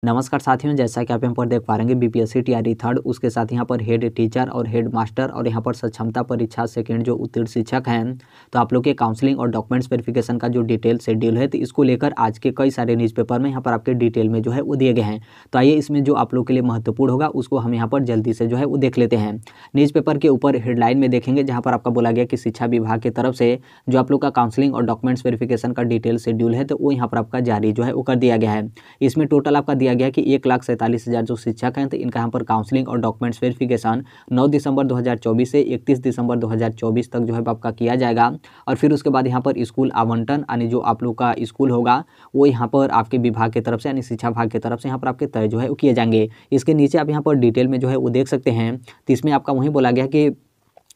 नमस्कार साथियों, जैसा कि आप यहाँ पर देख पा रहे हैं बीपीएससी टीआरई थर्ड, उसके साथ यहाँ पर हेड टीचर और हेड मास्टर और यहाँ पर सक्षमता परीक्षा सेकंड जो उत्तीर्ण शिक्षक हैं, तो आप लोग के काउंसलिंग और डॉक्यूमेंट्स वेरिफिकेशन का जो डिटेल शेड्यूल है, तो इसको लेकर आज के कई सारे न्यूज़पेपर में यहाँ पर आपके डिटेल में जो है वो दिए गए हैं। तो आइए इसमें जो आप लोग के लिए महत्वपूर्ण होगा उसको हम यहाँ पर जल्दी से जो है वो देख लेते हैं। न्यूज़पेपर के ऊपर हेडलाइन में देखेंगे जहाँ पर आपका बोला गया कि शिक्षा विभाग की तरफ से जो आप लोग का काउंसलिंग और डॉक्यूमेंट्स वेरिफिकेशन का डिटेल शेड्यूल है, तो वो यहाँ पर आपका जारी जो है वो कर दिया गया है। इसमें टोटल आपका दिया गया कि 1,47,000 जो शिक्षक हैं, तो इनका यहाँ पर काउंसलिंग और डॉक्यूमेंट्स वेरिफिकेशन 9 दिसंबर 2024 से 31 दिसंबर 2024 तक जो है आपका किया जाएगा। और फिर उसके बाद यहाँ पर स्कूल आवंटन यानी जो आप लोग का स्कूल होगा वो यहाँ पर आपके विभाग की तरफ से यानी शिक्षा विभाग की तरफ से यहाँ पर आपके तय जो है वो किए जाएंगे। इसके नीचे आप यहाँ पर डिटेल में जो है वो देख सकते हैं। तो इसमें आपका वहीं बोला गया कि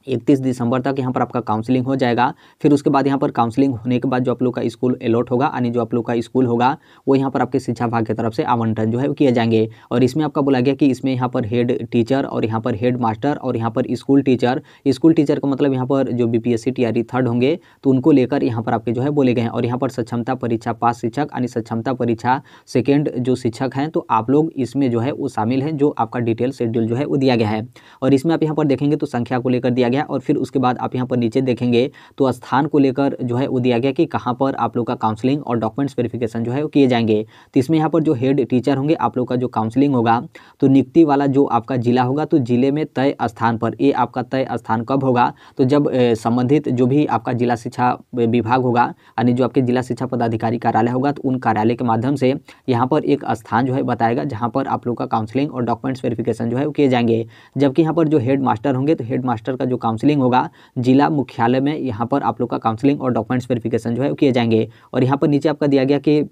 31 दिसंबर तक यहाँ पर आपका काउंसलिंग हो जाएगा। फिर उसके बाद यहाँ पर काउंसलिंग होने के बाद जो आप लोग का स्कूल अलॉट होगा यानी जो आप लोग का स्कूल होगा वो यहाँ पर आपके शिक्षा विभाग की तरफ से आवंटन जो है वो किए जाएंगे। और इसमें आपका बोला गया कि इसमें यहाँ पर हेड टीचर और यहाँ पर हेड मास्टर और यहाँ पर स्कूल टीचर का मतलब यहाँ पर जो बीपीएससी टीआरई थर्ड होंगे तो उनको लेकर यहाँ पर आपके जो है बोले गए हैं। और यहाँ पर सक्षमता परीक्षा पास शिक्षक यानी सक्षमता परीक्षा सेकेंड जो शिक्षक हैं, तो आप लोग इसमें जो है वो शामिल हैं, जो आपका डिटेल शेड्यूल जो है वो दिया गया है। और इसमें आप यहाँ पर देखेंगे तो संख्या को लेकर दिया गया। और फिर उसके बाद आप यहाँ पर नीचे देखेंगे तो स्थान को लेकर जो है वो दिया गया कि कहाँ पर आप लोग का काउंसलिंग और डॉक्यूमेंट्स वेरिफिकेशन जो है वो किए जाएंगे। तो इसमें यहाँ पर जो हेड टीचर होंगे आप लोग का जो काउंसलिंग होगा तो नियुक्ति वाला जो आपका जिला होगा तो जिले में तय स्थान पर, ये आपका तय स्थान कब होगा तो जब संबंधित जो भी आपका जिला शिक्षा विभाग होगा यानी जो आपके जिला शिक्षा पदाधिकारी कार्यालय होगा तो उन कार्यालय के माध्यम से यहाँ पर एक स्थान जो है बताएगा जहाँ पर आप लोग का काउंसलिंग और डॉक्यूमेंट्स वेरिफिकेशन जो है वो किए जाएंगे। जबकि यहाँ पर जो हेड मास्टर होंगे तो हेड मास्टर का जो काउंसलिंग होगा जिला मुख्यालय में यहाँ पर आप लोग का काउंसलिंग और डॉक्यूमेंट्स वेरिफिकेशन जो है किए जाएंगे। और यहाँ पर नीचे आपका दिया गया कि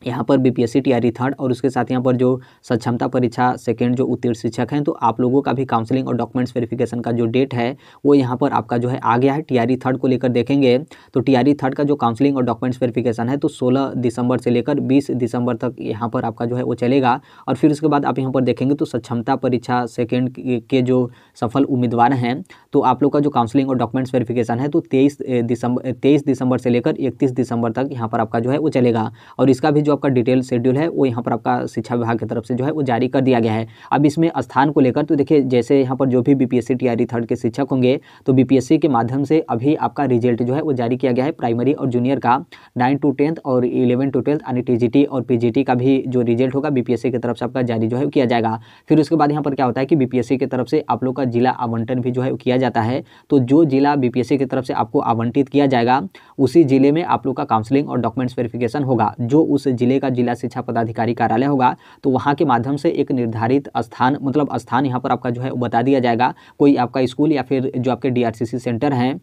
यहाँ पर बीपीएससी टीआरई थर्ड और उसके साथ यहाँ पर जो सक्षमता परीक्षा सेकंड जो उत्तीर्ण शिक्षक हैं, तो आप लोगों का भी काउंसलिंग और डॉक्यूमेंट्स वेरिफिकेशन का जो डेट है वो यहाँ पर आपका जो है आ गया है। टीआरई थर्ड को लेकर देखेंगे तो टीआरई थर्ड का जो काउंसलिंग और डॉक्यूमेंट्स वेरिफिकेशन है तो 16 दिसंबर से लेकर 20 दिसंबर तक यहाँ पर आपका जो है वो चलेगा। और फिर उसके बाद आप यहाँ पर देखेंगे तो सक्षमता परीक्षा सेकेंड के जो सफल उम्मीदवार हैं तो आप लोग का जो काउंसलिंग और डॉक्यूमेंट्स वेरिफिकेशन है तो 23 दिसंबर से लेकर 31 दिसंबर तक यहाँ पर आपका जो है वो चलेगा। और इसका भी जो आपका डिटेल शेड्यूल है वो यहाँ पर आपका शिक्षा विभाग की तरफ से जो है वो जारी कर दिया गया है। अब इसमें स्थान को लेकर तो देखिए जैसे यहाँ पर जो भी बीपीएससी टीआरई थर्ड के शिक्षक होंगे तो बीपीएससी के माध्यम से अभी आपका रिजल्ट जो है वो जारी किया गया है प्राइमरी और जूनियर का 9 to 10th और 11 to 12th यानी टीजीटी और पीजीटी का भी जो रिजल्ट होगा बीपीएससी की तरफ से आपका जारी जो है किया जाएगा। फिर उसके बाद यहाँ पर क्या होता है कि बीपीएससी की तरफ से आप लोग का जिला आवंटन भी जो है किया जाता है। तो जो जिला बीपीएससी की तरफ से आपको आवंटित किया जाएगा उसी जिले में आप लोग का काउंसलिंग और डॉक्यूमेंट्स वेरिफिकेशन होगा। जो उस जिले का जिला शिक्षा पदाधिकारी कार्यालय होगा तो वहाँ के माध्यम से एक निर्धारित स्थान मतलब स्थान यहाँ पर आपका जो है बता दिया जाएगा, कोई आपका स्कूल या फिर जो आपके डीआरसीसी सेंटर हैं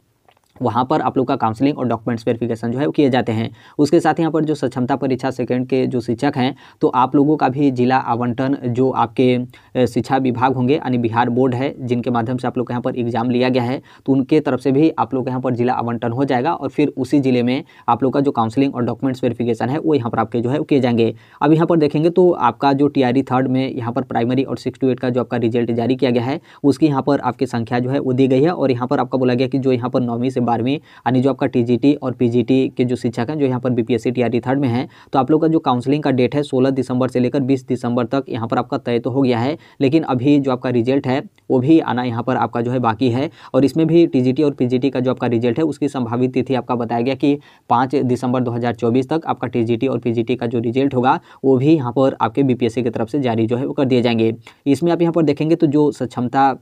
वहाँ पर आप लोग का काउंसलिंग और डॉक्यूमेंट्स वेरिफिकेशन जो है वो किए जाते हैं। उसके साथ यहाँ पर जो सक्षमता परीक्षा सेकंड के जो शिक्षक हैं तो आप लोगों का भी जिला आवंटन जो आपके शिक्षा विभाग होंगे यानी बिहार बोर्ड है जिनके माध्यम से आप लोग का यहाँ पर एग्जाम लिया गया है तो उनके तरफ से भी आप लोग यहाँ पर जिला आवंटन हो जाएगा। और फिर उसी जिले में आप लोग का जो काउंसलिंग और डॉक्यूमेंट्स वेरिफिकेशन है वो यहाँ पर आपके जो है किए जाएंगे। अब यहाँ पर देखेंगे तो आपका जो टीआरई थर्ड में यहाँ पर प्राइमरी और 6 to 8 का जो आपका रिजल्ट जारी किया गया है उसकी यहाँ पर आपकी संख्या जो है वो दी गई है। और यहाँ पर आपका बोला गया कि जो यहाँ पर 9वीं से 12वीं यानी जो आपका टीजीटी और पीजीटी के जो शिक्षक हैं जो यहाँ पर बीपीएससी टीआरई थर्ड में हैं तो आप लोग का जो काउंसलिंग का डेट है 16 दिसंबर से लेकर 20 दिसंबर तक यहाँ पर आपका तय तो हो गया है, लेकिन अभी जो आपका रिजल्ट है वो भी आना यहाँ पर आपका जो है बाकी है। और इसमें भी टीजीटी और पीजीटी का जो आपका रिजल्ट है उसकी संभावित तिथि आपका बताया गया कि 5 दिसंबर 2024 तक आपका टीजीटी और पीजीटी का जो रिजल्ट होगा वो भी यहाँ पर आपके बीपीएससी की तरफ से जारी जो है वो कर दिए जाएंगे। इसमें आप यहाँ पर देखेंगे तो जो सक्षमता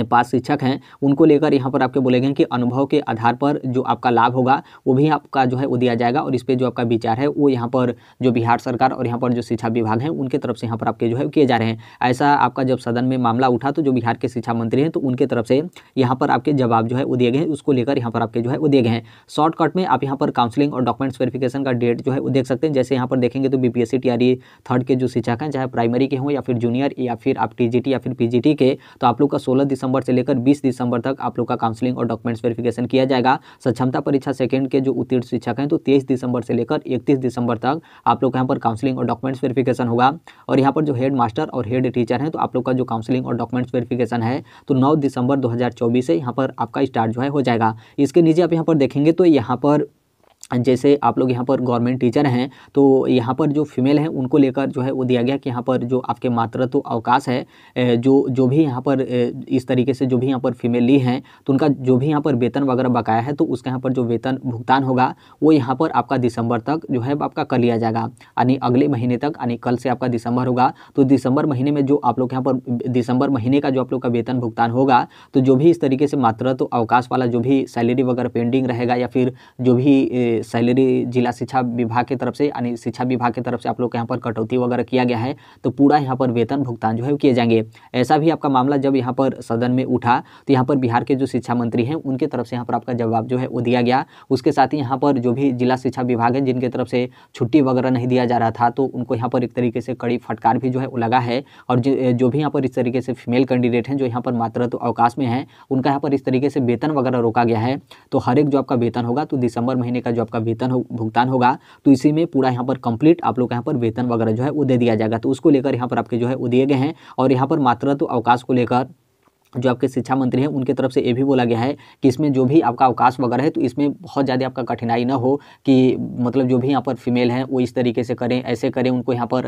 पास शिक्षक हैं उनको लेकर यहाँ पर आपके बोले गए कि अनुभव के आधार पर जो आपका लाभ होगा वो भी आपका जो है वो दिया जाएगा। और इस पर जो आपका विचार है वो यहाँ पर जो बिहार सरकार और यहाँ पर जो शिक्षा विभाग है उनके तरफ से यहाँ पर आपके जो है किए जा रहे हैं। ऐसा आपका जब सदन में मामला उठा तो जो बिहार के शिक्षा मंत्री हैं तो उनके तरफ से यहाँ पर आपके जवाब जो है वो दिए गए हैं, उसको लेकर यहाँ पर आपके जो है वो दिए गए हैं। शॉर्टकट में आप यहाँ पर काउंसलिंग और डॉक्यूमेंट्स वेरिफिकेशन का डेट जो है वो देख सकते हैं। जैसे यहाँ पर देखेंगे तो बीपीएससी टीआरई थर्ड के जो शिक्षक हैं चाहे प्राइमरी के हों या फिर जूनियर या फिर आप टीजीटी या फिर पीजीटी के, तो आप लोग का 16 दिसंबर से लेकर 20 दिसंबर तक आप लोग का काउंसलिंग और डॉक्यूमेंट्स वेरिफिकेशन किया जाएगा। सक्षमता परीक्षा सेकंड के जो उत्तीर्ण शिक्षक हैं तो 23 दिसंबर से लेकर 31 दिसंबर तक आप लोग यहाँ पर काउंसलिंग और डॉक्यूमेंट्स वेरिफिकेशन होगा। और यहाँ पर जो हेड मास्टर और हेड टीचर हैं तो आप लोग का जो काउंसलिंग और डॉक्यूमेंट्स वेरिफिकेशन है तो 9 दिसंबर 2024 से यहाँ पर आपका स्टार्ट जो है हो जाएगा। इसके नीचे आप यहाँ पर देखेंगे तो यहाँ पर जैसे आप लोग यहाँ पर गवर्नमेंट टीचर हैं तो यहाँ पर जो फीमेल हैं उनको लेकर जो है वो दिया गया कि यहाँ पर जो आपके मातृत्व अवकाश है जो भी यहाँ पर इस तरीके से जो भी यहाँ पर फीमेल ली हैं तो उनका जो भी यहाँ पर वेतन वगैरह बकाया है तो उसका यहाँ पर जो वेतन भुगतान होगा वो यहाँ पर आपका दिसंबर तक जो है आपका कर लिया जाएगा, यानी अगले महीने तक, यानी कल से आपका दिसंबर होगा। तो दिसंबर महीने में जो आप लोग यहाँ पर दिसंबर महीने का जो आप लोग का वेतन भुगतान होगा तो जो भी इस तरीके से मातृत्व अवकाश वाला जो भी सैलरी वगैरह पेंडिंग रहेगा या फिर जो भी सैलरी जिला शिक्षा विभाग की तरफ से यानी शिक्षा विभाग की तरफ से आप लोग के यहाँ पर कटौती वगैरह किया गया है तो पूरा यहाँ पर वेतन भुगतान जो है किए जाएंगे। ऐसा भी आपका मामला जब यहाँ पर सदन में उठा तो यहाँ पर बिहार के जो शिक्षा मंत्री हैं उनके तरफ से यहाँ पर आपका जवाब जो है वो दिया गया। उसके साथ ही यहाँ पर जो भी जिला शिक्षा विभाग है जिनके तरफ से छुट्टी वगैरह नहीं दिया जा रहा था तो उनको यहाँ पर एक तरीके से कड़ी फटकार भी जो है वो लगा है। और जो भी यहाँ पर इस तरीके से फीमेल कैंडिडेट हैं जो यहाँ पर मातृत्व अवकाश में हैं उनका यहाँ पर इस तरीके से वेतन वगैरह रोका गया है। तो हर एक जो आपका वेतन होगा तो दिसंबर महीने का जो आपका वेतन भुगतान होगा तो इसी में पूरा यहाँ पर कंप्लीट आप लोग यहाँ पर वेतन वगैरह जो है वो दे दिया जाएगा। तो उसको लेकर यहाँ पर आपके जो है वो दिए गए हैं। और यहाँ पर मातृत्व अवकाश को लेकर जो आपके शिक्षा मंत्री हैं उनके तरफ से ये भी बोला गया है कि इसमें जो भी आपका अवकाश वगैरह है तो इसमें बहुत ज़्यादा आपका कठिनाई ना हो कि मतलब जो भी यहाँ पर फीमेल हैं वो इस तरीके से करें ऐसे करें, उनको यहाँ पर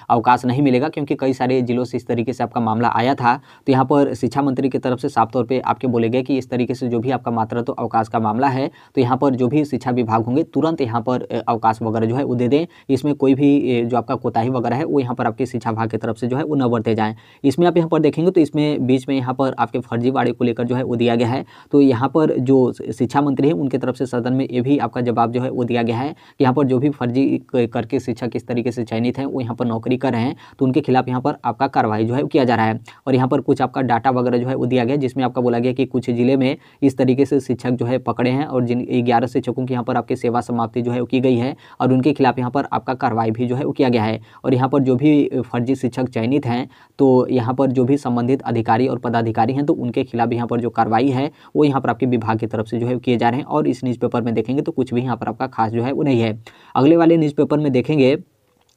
अवकाश नहीं मिलेगा। क्योंकि कई सारे जिलों से इस तरीके से आपका मामला आया था तो यहाँ पर शिक्षा मंत्री की तरफ से साफ तौर पर आपके बोले गए कि इस तरीके से जो भी आपका मातृत्व अवकाश का मामला है तो यहाँ पर जो भी शिक्षा विभाग होंगे तुरंत यहाँ पर अवकाश वगैरह जो है वो दे दें। इसमें कोई भी जो आपका कोताही वगैरह है वो यहाँ पर आपके शिक्षा विभाग की तरफ से जो है वो न बरते जाएँ। इसमें आप यहाँ पर देखेंगे तो इसमें बीच में यहाँ पर आपके फर्जीवाड़े को लेकर जो है वो दिया गया है। तो यहाँ पर जो शिक्षा मंत्री हैं उनके तरफ से सदन में ये भी आपका जवाब जो है वो दिया गया है कि यहाँ पर जो भी फर्जी करके शिक्षक इस तरीके से चयनित हैं वो यहाँ पर नौकरी कर रहे हैं तो उनके खिलाफ यहाँ पर आपका कार्रवाई जो है किया जा रहा है। और यहाँ पर कुछ आपका डाटा वगैरह जो है वो दिया गया जिसमें आपका बोला गया कि कुछ जिले में इस तरीके से शिक्षक जो है पकड़े हैं और जिन 11 शिक्षकों की यहाँ पर आपकी सेवा समाप्ति जो है वो की गई है और उनके खिलाफ यहाँ पर आपका कार्रवाई भी जो है वो किया गया है। और यहाँ पर जो भी फर्जी शिक्षक चयनित हैं तो यहाँ पर जो भी संबंधित अधिकारी और पदाधिकारी हैं तो उनके खिलाफ यहाँ पर जो कार्रवाई है वो यहाँ पर आपके विभाग की तरफ से जो है किए जा रहे हैं। और इस न्यूज़पेपर में देखेंगे तो कुछ भी यहाँ पर आपका खास जो है वो नहीं है। अगले वाले न्यूज़पेपर में देखेंगे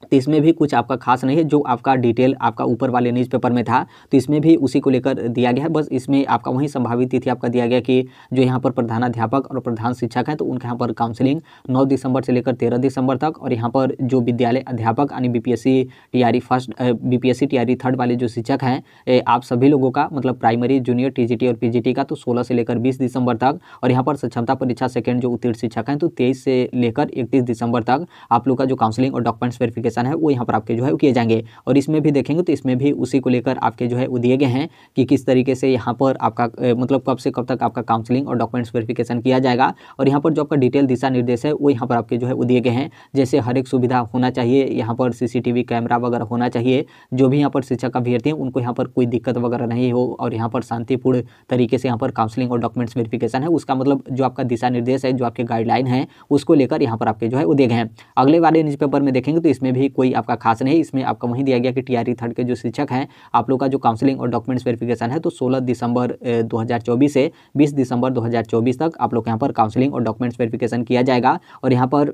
तो इसमें भी कुछ आपका खास नहीं है। जो आपका डिटेल आपका ऊपर वाले न्यूज़पेपर में था तो इसमें भी उसी को लेकर दिया गया है। बस इसमें आपका वही संभावित तिथि आपका दिया गया कि जो यहाँ पर प्रधानाध्यापक और प्रधान शिक्षक हैं तो उनके यहाँ पर काउंसलिंग 9 दिसंबर से लेकर 13 दिसंबर तक। और यहाँ पर जो विद्यालय अध्यापक यानी बीपीएससी टीआरई थर्ड वाले जो शिक्षक हैं आप सभी लोगों का मतलब प्राइमरी जूनियर टीजीटी और पीजीटी का तो 16 से लेकर 20 दिसंबर तक। और यहाँ पर सक्षमता परीक्षा सेकेंड जो उत्तीर्ण शिक्षक हैं तो 23 से लेकर 31 दिसंबर तक आप लोग का जो काउंसलिंग और डॉक्यूमेंट्स वेरिफिकेशन है वो यहाँ पर आपके जो है किए जाएंगे। और इसमें भी देखेंगे तो इसमें भी उसी को लेकर आपके जो है वो दिए गए हैं कि किस तरीके से यहाँ पर आपका मतलब कब से कब तक आपका काउंसलिंग और डॉक्यूमेंट्स वेरिफिकेशन किया जाएगा। और यहाँ पर जो आपका डिटेल दिशा निर्देश है वो यहाँ पर आपके जो है वो दिए गए हैं। जैसे हर एक सुविधा होना चाहिए, यहाँ पर सीसीटीवी कैमरा वगैरह होना चाहिए, जो भी यहाँ पर शिक्षक अभ्यर्थी हैं उनको यहाँ पर कोई दिक्कत वगैरह नहीं हो और यहाँ पर शांतिपूर्ण तरीके से यहाँ पर काउंसलिंग और डॉक्यूमेंट्स वेरिफिकेशन है उसका मतलब जो आपका दिशा निर्देश है जो आपके गाइडलाइन है उसको लेकर यहाँ पर आपके जो है वो दिए गए हैं। अगले वाले न्यूज़पेपर में देखेंगे तो इसमें भी कोई आपका खास नहीं, इसमें आपका वही दिया गया कि टीआरई थर्ड के जो शिक्षक हैं आप लोग का जो काउंसलिंग और डॉक्यूमेंट्स वेरिफिकेशन है तो 16 दिसंबर 2024 से 20 दिसंबर 2024 तक आप लोग यहाँ पर काउंसलिंग और डॉक्यूमेंट्स वेरिफिकेशन किया जाएगा। और यहाँ पर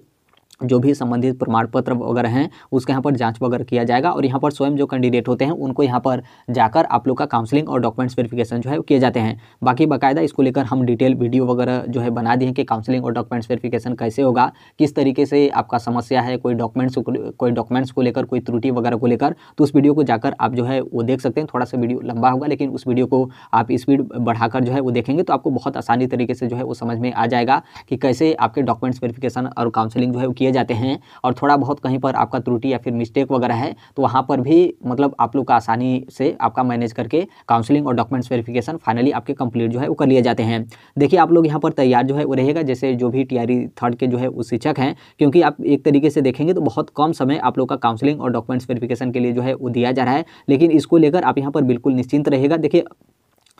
जो भी संबंधित प्रमाण पत्र वगैरह हैं उसके यहाँ पर जांच वगैरह किया जाएगा। और यहाँ पर स्वयं जो कैंडिडेट होते हैं उनको यहाँ पर जाकर आप लोग का काउंसलिंग और डॉक्यूमेंट्स वेरिफिकेशन जो है किए जाते हैं। बाकी बाकायदा इसको लेकर हम डिटेल वीडियो वगैरह जो है बना दिए हैं कि काउंसलिंग और डॉक्यूमेंट्स वेरिफिकेशन कैसे होगा, किस तरीके से आपका समस्या है, कोई डॉक्यूमेंट्स को लेकर कोई त्रुटि वगैरह को लेकर, तो उस वीडियो को जाकर आप जो है वो देख सकते हैं। थोड़ा सा वीडियो लंबा होगा लेकिन उस वीडियो को आप स्पीड बढ़ाकर जो है वो देखेंगे तो आपको बहुत आसानी तरीके से जो है वो समझ में आ जाएगा कि कैसे आपके डॉक्यूमेंट्स वेरिफिकेशन और काउंसलिंग जो है वो किए जाते हैं। और थोड़ा बहुत कहीं पर आपका त्रुटि या फिर मिस्टेक वगैरह है तो वहाँ पर भी मतलब आप लोग का आसानी से आपका मैनेज करके काउंसलिंग और डॉक्यूमेंट्स वेरिफिकेशन फाइनली आपके कंप्लीट जो है वो कर लिए जाते हैं। देखिए आप लोग यहाँ पर तैयार जो है वो रहेगा जैसे जो भी टीआरई थर्ड के जो है वो शिक्षक हैं, क्योंकि आप एक तरीके से देखेंगे तो बहुत कम समय आप लोग का काउंसलिंग और डॉक्यूमेंट्स वेरिफिकेशन के लिए जो है वो दिया जा रहा है। लेकिन इसको लेकर आप यहाँ पर बिल्कुल निश्चिंत रहेगा। देखिए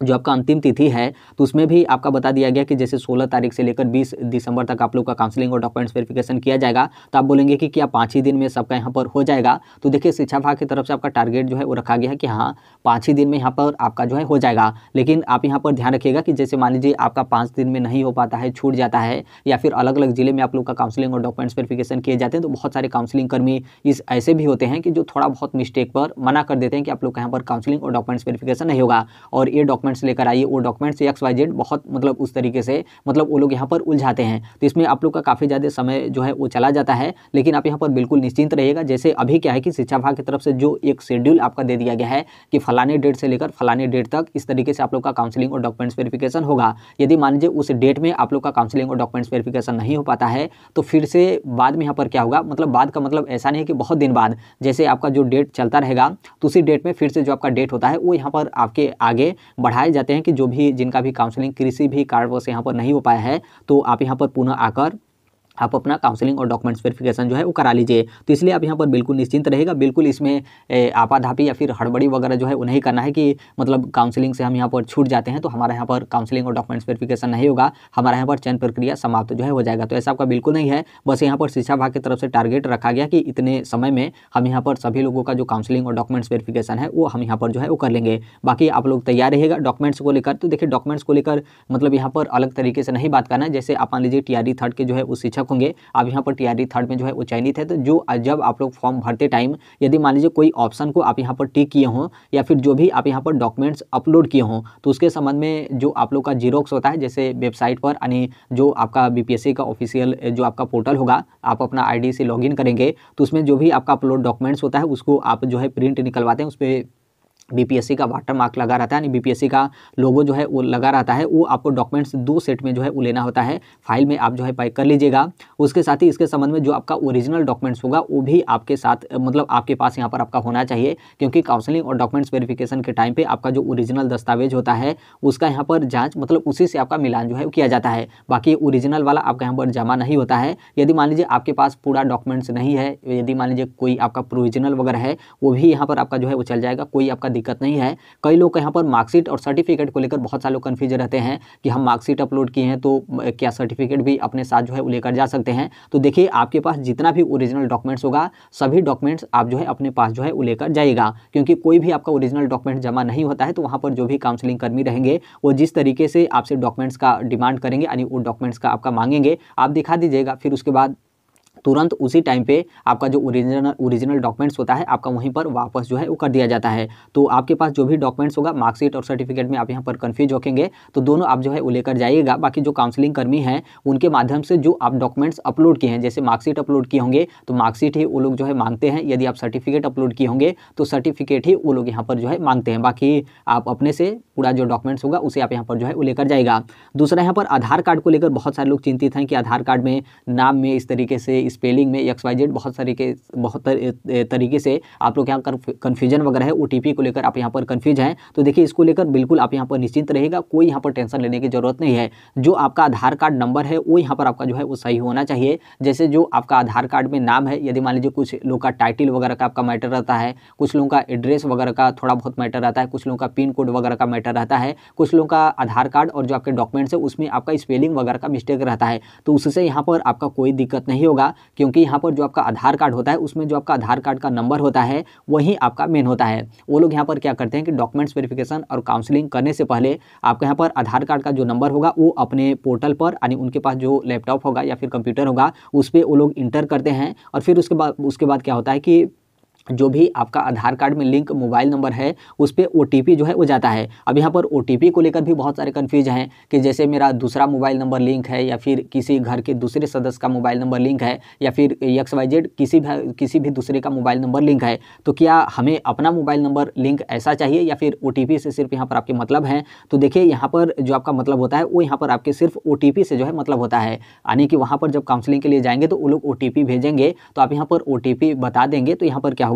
जो आपका अंतिम तिथि है तो उसमें भी आपका बता दिया गया कि जैसे 16 तारीख से लेकर 20 दिसंबर तक आप लोग का काउंसलिंग और डॉक्यूमेंट्स वेरिफिकेशन किया जाएगा। तो आप बोलेंगे कि क्या 5 ही दिन में सबका यहाँ पर हो जाएगा? तो देखिए शिक्षा विभाग की तरफ से आपका टारगेट जो है वो रखा गया है कि हाँ 5 ही दिन में यहाँ पर आपका जो है हो जाएगा। लेकिन आप यहाँ पर ध्यान रखिएगा कि जैसे मान लीजिए आपका 5 दिन में नहीं हो पाता है, छूट जाता है, या फिर अलग अलग जिले में आप लोग का काउंसलिंग और डॉक्यूमेंट्स वेरिफिकेशन किए जाते हैं तो बहुत सारे काउंसलिंग कर्मी इस ऐसे भी होते हैं कि जो थोड़ा बहुत मिस्टेक पर मना कर देते हैं कि आप लोग का यहाँ पर काउंसलिंग और डॉक्यूमेंट्स वेरिफिकेशन नहीं होगा। और ये डॉक्यूमेंट डॉक्यूमेंट्स लेकर आइए, वो डॉक्यूमेंट्स XYZ बहुत मतलब उस तरीके से मतलब वो लोग यहाँ पर उलझाते हैं। तो इसमें आप लोग का काफ़ी ज़्यादा समय जो है वो चला जाता है। लेकिन आप यहाँ पर बिल्कुल निश्चिंत रहिएगा। जैसे अभी क्या है कि शिक्षा विभाग की तरफ से जो एक शेड्यूल आपका दे दिया गया है कि फलाने डेट से लेकर फलाने डेट तक इस तरीके से आप लोग का काउंसलिंग और डॉक्यूमेंट्स वेरिफिकेशन होगा। यदि मान लीजिए उस डेट में आप लोग का काउंसलिंग और डॉक्यूमेंट्स वेरिफिकेशन नहीं हो पाता है तो फिर से बाद में यहाँ पर क्या होगा, मतलब बाद का मतलब ऐसा नहीं है कि बहुत दिन बाद, जैसे आपका जो डेट चलता रहेगा तो उसी डेट में फिर से जो आपका डेट होता है वो यहाँ पर आपके आगे बढ़ाए जाते हैं कि जो भी जिनका भी काउंसलिंग किसी भी कारणवश यहाँ पर नहीं हो पाया है तो आप यहाँ पर पुनः आकर आप अपना काउंसलिंग और डॉक्यूमेंट्स वेरिफिकेशन जो है वो करा लीजिए। तो इसलिए आप यहाँ पर बिल्कुल निश्चिंत रहेगा। बिल्कुल इसमें आपाधापी या फिर हड़बड़ी वगैरह जो है वो नहीं करना है कि मतलब काउंसलिंग से हम यहाँ पर छूट जाते हैं तो हमारा यहाँ पर काउंसलिंग और डॉक्यूमेंट्स वेरिफिकेशन नहीं होगा, हमारा यहाँ पर चयन प्रक्रिया समाप्त जो है हो जाएगा। तो ऐसा आपका बिल्कुल नहीं है। बस यहाँ पर शिक्षा विभाग की तरफ से टारगेट रखा गया कि इतने समय में हम यहाँ पर सभी लोगों का जो काउंसलिंग और डॉक्यूमेंट्स वेरिफिकेशन है वो हम यहाँ पर जो है वो कर लेंगे। बाकी आप लोग तैयार रहिएगा डॉक्यूमेंट्स को लेकर। तो देखिए डॉक्यूमेंट्स को लेकर मतलब यहाँ पर अलग तरीके से नहीं बात करना है। जैसे आप मान लीजिए TRE 3 के जो है वो शिक्षक होंगे, आप यहाँ पर TRE 3 में जो है वो चयनित है। तो जो जब आप लोग फॉर्म भरते टाइम यदि मान लीजिए कोई ऑप्शन को आप यहाँ पर टिक किए हों या फिर जो भी आप यहाँ पर डॉक्यूमेंट्स अपलोड किए हों तो उसके संबंध में जो आप लोग का जीरोक्स होता है, जैसे वेबसाइट पर यानी जो आपका BPSC का ऑफिशियल जो आपका पोर्टल होगा, आप अपना ID से लॉगिन करेंगे तो उसमें जो भी आपका अपलोड डॉक्यूमेंट्स होता है उसको आप जो है प्रिंट निकलवाते हैं, उस पर BPSC का वाटर मार्क लगा रहता है, यानी BPSC का लोगो जो है वो लगा रहता है। वो आपको डॉक्यूमेंट्स 2 सेट में जो है वो लेना होता है, फाइल में आप जो है पैक कर लीजिएगा। उसके साथ ही इसके संबंध में जो आपका ओरिजिनल डॉक्यूमेंट्स होगा वो भी आपके साथ मतलब आपके पास यहाँ पर आपका होना चाहिए, क्योंकि काउंसलिंग और डॉक्यूमेंट्स वेरिफिकेशन के टाइम पे आपका जो ओरिजिनल दस्तावेज होता है उसका यहाँ पर जाँच मतलब उसी से आपका मिलान जो है किया जाता है। बाकी ओरिजिनल वाला आपका यहाँ पर जमा नहीं होता है। यदि मान लीजिए आपके पास पूरा डॉक्यूमेंट्स नहीं है, यदि मान लीजिए कोई आपका प्रोविजनल वगैरह है, वो भी यहाँ पर आपका जो है वो चल जाएगा, कोई आपका दिक्कत नहीं है। कई लोग यहाँ पर मार्कशीट और सर्टिफिकेट को लेकर बहुत सारे लोग कन्फ्यूज रहते हैं कि हम मार्कशीट अपलोड किए हैं तो क्या सर्टिफिकेट भी अपने साथ जो है वो लेकर जा सकते हैं। तो देखिए आपके पास जितना भी ओरिजिनल डॉक्यूमेंट्स होगा सभी डॉक्यूमेंट्स आप जो है अपने पास जो है वो लेकर जाइएगा, क्योंकि कोई भी आपका ओरिजिनल डॉक्यूमेंट जमा नहीं होता है तो वहाँ पर जो भी काउंसलिंग कर्मी रहेंगे वो जिस तरीके से आपसे डॉक्यूमेंट्स का डिमांड करेंगे यानी वो डॉक्यूमेंट्स का आपका मांगेंगे, आप दिखा दीजिएगा। फिर उसके बाद तुरंत उसी टाइम पे आपका जो ओरिजिनल डॉक्यूमेंट्स होता है आपका वहीं पर वापस जो है वो कर दिया जाता है। तो आपके पास जो भी डॉक्यूमेंट्स होगा मार्कशीट और सर्टिफिकेट में आप यहाँ पर कन्फ्यूज होंगे तो दोनों आप जो है वो लेकर जाइएगा। बाकी जो काउंसलिंग कर्मी हैं उनके माध्यम से जो आप डॉक्यूमेंट्स अपलोड किए हैं, जैसे मार्कशीट अपलोड किए होंगे तो मार्कशीट ही वो लोग जो है मांगते हैं, यदि आप सर्टिफिकेट अपलोड किए होंगे तो सर्टिफिकेट ही वो लोग यहाँ पर जो है मांगते हैं। बाकी आप अपने से पूरा जो डॉक्यूमेंट्स होगा उसे आप यहाँ पर जो है वो लेकर जाएगा। दूसरा यहाँ पर आधार कार्ड को लेकर बहुत सारे लोग चिंतित हैं कि आधार कार्ड में नाम में इस तरीके से स्पेलिंग में XYZ बहुत तरीके से आप लोग यहाँ कन्फ्यूजन वगैरह है, OTP को लेकर आप यहाँ पर कन्फ्यूज हैं। तो देखिए इसको लेकर बिल्कुल आप यहाँ पर निश्चिंत रहेगा, कोई यहाँ पर टेंशन लेने की जरूरत नहीं है। जो आपका आधार कार्ड नंबर है वो यहाँ पर आपका जो है वो सही होना चाहिए। जैसे जो आपका आधार कार्ड में नाम है, यदि मान लीजिए कुछ लोग का टाइटल वगैरह का आपका मैटर रहता है, कुछ लोगों का एड्रेस वगैरह का थोड़ा बहुत मैटर रहता है, कुछ लोगों का पिन कोड वगैरह का मैटर रहता है, कुछ लोगों का आधार कार्ड और जो आपके डॉक्यूमेंट्स है उसमें आपका स्पेलिंग वगैरह का मिस्टेक रहता है, तो उससे यहाँ पर आपका कोई दिक्कत नहीं होगा, क्योंकि यहाँ पर जो आपका आधार कार्ड होता है उसमें जो आपका आधार कार्ड का नंबर होता है वही आपका मेन होता है। वो लोग यहाँ पर क्या करते हैं कि डॉक्यूमेंट्स वेरिफिकेशन और काउंसलिंग करने से पहले आपके यहाँ पर आधार कार्ड का जो नंबर होगा वो अपने पोर्टल पर यानी उनके पास जो लैपटॉप होगा या फिर कंप्यूटर होगा उस पर वो लोग इंटर करते हैं। और फिर उसके बाद क्या होता है कि जो भी आपका आधार कार्ड में लिंक मोबाइल नंबर है उस पर OTP जो है वो जाता है। अब यहाँ पर OTP को लेकर भी बहुत सारे कन्फ्यूज हैं कि जैसे मेरा दूसरा मोबाइल नंबर लिंक है या फिर किसी घर के दूसरे सदस्य का मोबाइल नंबर लिंक है या फिर XYZ किसी भी दूसरे का मोबाइल नंबर लिंक है, तो क्या हमें अपना मोबाइल नंबर लिंक ऐसा चाहिए या फिर OTP से सिर्फ यहाँ पर आपके मतलब हैं। तो देखिए यहाँ पर जो आपका मतलब होता है वो यहाँ पर आपके सिर्फ OTP से जो है मतलब होता है, यानी कि वहाँ पर जब काउंसलिंग के लिए जाएंगे तो वो लोग OTP भेजेंगे तो आप यहाँ पर OTP बता देंगे। तो यहाँ पर क्या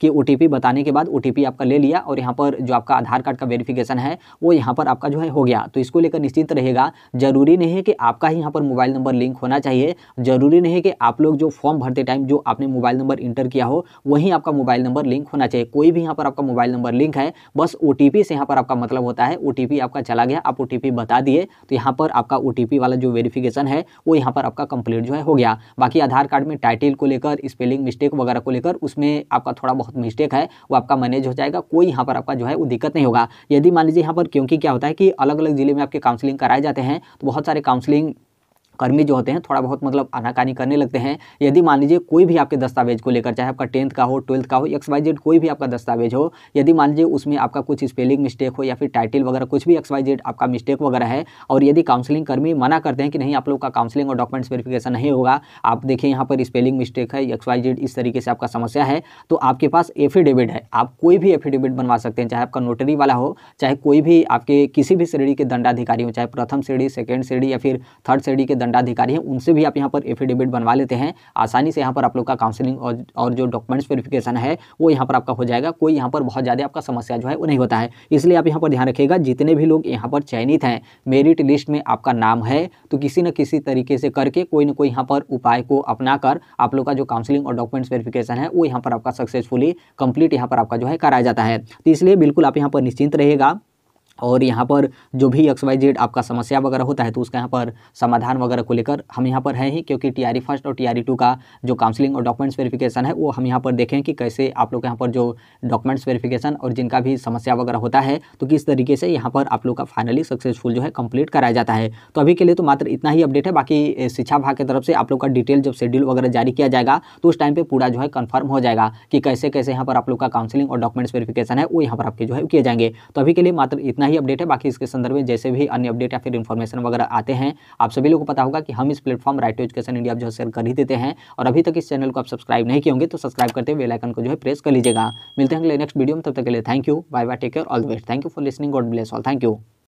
कि OTP बताने के बाद OTP आपका ले लिया और यहाँ पर जो आपका आधार कार्ड का वेरिफिकेशन है वो यहाँ पर आपका जो है हो गया। तो इसको लेकर निश्चिंत रहेगा। जरूरी नहीं है कि आपका ही यहाँ पर मोबाइल नंबर लिंक होना चाहिए, जरूरी नहीं है कि आप लोग जो फॉर्म भरते टाइम जो आपने मोबाइल नंबर इंटर किया हो वहीं आपका मोबाइल नंबर लिंक होना चाहिए। कोई भी यहाँ पर आपका मोबाइल नंबर लिंक है, बस OTP से यहाँ पर आपका मतलब होता है। OTP आपका चला गया, आप OTP बता दिए तो यहाँ पर आपका OTP वाला जो वेरिफिकेशन है वो यहाँ पर आपका कंप्लीट जो है हो गया। बाकी आधार कार्ड में टाइटल को लेकर स्पेलिंग मिस्टेक वगैरह को लेकर उसमें आपका थोड़ा बहुत मिस्टेक है वो आपका मैनेज हो जाएगा, कोई यहाँ पर आपका जो है वो दिक्कत नहीं होगा। यदि मान लीजिए यहाँ पर क्योंकि क्या होता है कि अलग अलग जिले में आपके काउंसलिंग कराए जाते हैं तो बहुत सारे काउंसलिंग कर्मी जो होते हैं थोड़ा बहुत मतलब आनाकानी करने लगते हैं। यदि मान लीजिए कोई भी आपके दस्तावेज को लेकर, चाहे आपका 10th का हो, 12th का हो, XYZ कोई भी आपका दस्तावेज हो, यदि मान लीजिए उसमें आपका कुछ स्पेलिंग मिस्टेक हो या फिर टाइटल वगैरह कुछ भी XYZ आपका मिस्टेक वगैरह है, और यदि काउंसलिंग कर्मी मना करते हैं कि नहीं आप लोग का काउंसलिंग और डॉक्यूमेंट्स वेरिफिकेशन नहीं होगा, आप देखिए यहाँ पर स्पेलिंग मिस्टेक है, XYZ इस तरीके से आपका समस्या है, तो आपके पास एफिडेविट है। आप कोई भी एफिडेविट बनवा सकते हैं, चाहे आपका नोटरी वाला हो, चाहे कोई भी आपके किसी भी श्रेणी के दंडाधिकारी हो, चाहे प्रथम श्रेणी, सेकंड श्रेणी या फिर थर्ड श्रेणी के दंडाधिकारी हैं, उनसे भी आप यहाँ पर एफिडेविट बनवा लेते हैं। आसानी से यहाँ पर आप लोग का काउंसलिंग और जो डॉक्यूमेंट्स वेरिफिकेशन है वो यहाँ पर आपका हो जाएगा। कोई यहाँ पर बहुत ज़्यादा आपका समस्या जो है वो नहीं होता है। इसलिए आप यहाँ पर ध्यान रखिएगा, जितने भी लोग यहाँ पर चयनित हैं, मेरिट लिस्ट में आपका नाम है, तो किसी न किसी तरीके से करके कोई ना कोई यहाँ पर उपाय को अपनाकर आप लोग का जो काउंसलिंग और डॉक्यूमेंट्स वेरिफिकेशन है वो यहाँ पर आपका सक्सेसफुली कंप्लीट यहाँ पर आपका जो है कराया जाता है। तो इसलिए बिल्कुल आप यहाँ पर निश्चिंत रहिएगा, और यहाँ पर जो भी XYZ आपका समस्या वगैरह होता है तो उसका यहाँ पर समाधान वगैरह को लेकर हम यहाँ पर हैं ही, क्योंकि TRE फर्स्ट और TRE 2 का जो काउंसलिंग और डॉक्यूमेंट्स वेरिफिकेशन है वो हम यहाँ पर देखें कि कैसे आप लोग यहाँ पर जो डॉक्यूमेंट्स वेरिफिकेशन और जिनका भी समस्या वगैरह होता है तो किस तरीके से यहाँ पर आप लोग का फाइनली सक्सेसफुल जो है कंप्लीट कराया जाता है। तो अभी के लिए तो मात्र इतना ही अपडेट है। बाकी शिक्षा विभाग की तरफ से आप लोग का डिटेल जब शेड्यूल वगैरह जारी किया जाएगा तो उस टाइम पर पूरा जो है कन्फर्म हो जाएगा कि कैसे कैसे यहाँ पर आप लोग का काउंसलिंग और डॉक्यूमेंट्स वेरिफिकेशन है वो यहाँ पर आपके जो है किए जाएंगे। तो अभी के लिए मात्र इतना ही अपडेट है। बाकी इसके संदर्भ में जैसे भी अन्य अपडेट या फिर इन्फॉर्मेशन वगैरह आते हैं, आप सभी लोगों को पता होगा कि हम इस platform right to education India जो शेयर कर ही देते हैं। और अभी तक इस चैनल को आप सब्सक्राइब नहीं किए होंगे तो सब्सक्राइब करते हुए बेल आइकन को जो है प्रेस कर लीजिएगा। मिलते हैं अगले नेक्स्ट वीडियो में, तब तक के लिए thank you, bye bye, take care, all the best. Thank you for listening, God bless all, thank you.